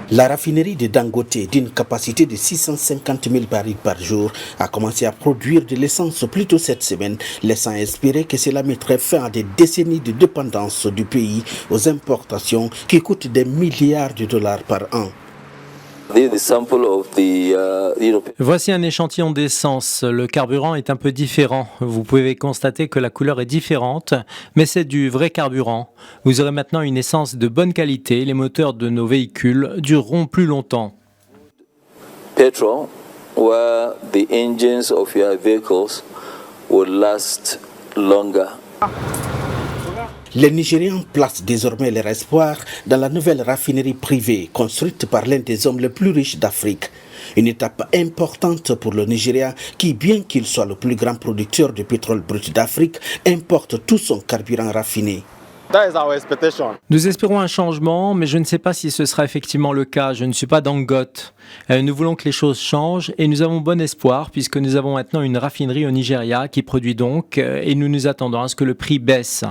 La raffinerie de Dangote, d'une capacité de 650 000 barils par jour, a commencé à produire de l'essence plus tôt cette semaine, laissant espérer que cela mettrait fin à des décennies de dépendance du pays aux importations qui coûtent des milliards de dollars par an. Voici un échantillon d'essence. Le carburant est un peu différent. Vous pouvez constater que la couleur est différente, mais c'est du vrai carburant. Vous aurez maintenant une essence de bonne qualité. Les moteurs de nos véhicules dureront plus longtemps. Petrol, where the engines of your vehicles will last longer. Les Nigérians placent désormais leur espoir dans la nouvelle raffinerie privée construite par l'un des hommes les plus riches d'Afrique. Une étape importante pour le Nigeria qui, bien qu'il soit le plus grand producteur de pétrole brut d'Afrique, importe tout son carburant raffiné. Nous espérons un changement, mais je ne sais pas si ce sera effectivement le cas. Je ne suis pas Dangote. Nous voulons que les choses changent et nous avons bon espoir puisque nous avons maintenant une raffinerie au Nigeria qui produit donc et nous nous attendons à ce que le prix baisse.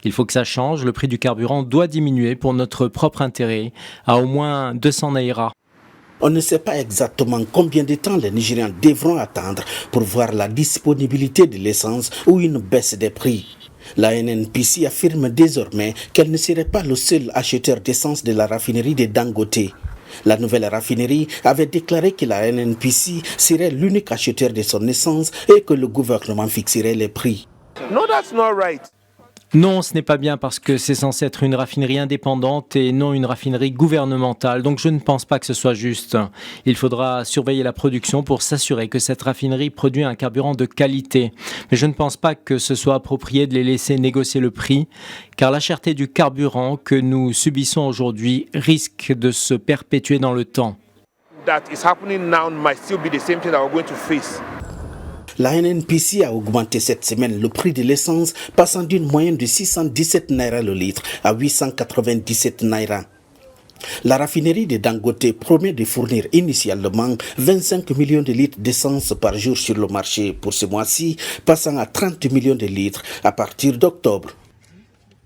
Il faut que ça change. Le prix du carburant doit diminuer pour notre propre intérêt à au moins 200 naira. On ne sait pas exactement combien de temps les Nigérians devront attendre pour voir la disponibilité de l'essence ou une baisse des prix. La NNPC affirme désormais qu'elle ne serait pas le seul acheteur d'essence de la raffinerie de Dangote. La nouvelle raffinerie avait déclaré que la NNPC serait l'unique acheteur de son essence et que le gouvernement fixerait les prix. No, that's not right. Non, ce n'est pas bien parce que c'est censé être une raffinerie indépendante et non une raffinerie gouvernementale. Donc je ne pense pas que ce soit juste. Il faudra surveiller la production pour s'assurer que cette raffinerie produit un carburant de qualité. Mais je ne pense pas que ce soit approprié de les laisser négocier le prix, car la cherté du carburant que nous subissons aujourd'hui risque de se perpétuer dans le temps. That is happening now might still be the same thing that we're going to face. La NNPC a augmenté cette semaine le prix de l'essence, passant d'une moyenne de 617 naira le litre à 897 naira. La raffinerie de Dangote promet de fournir initialement 25 millions de litres d'essence par jour sur le marché pour ce mois-ci, passant à 30 millions de litres à partir d'octobre.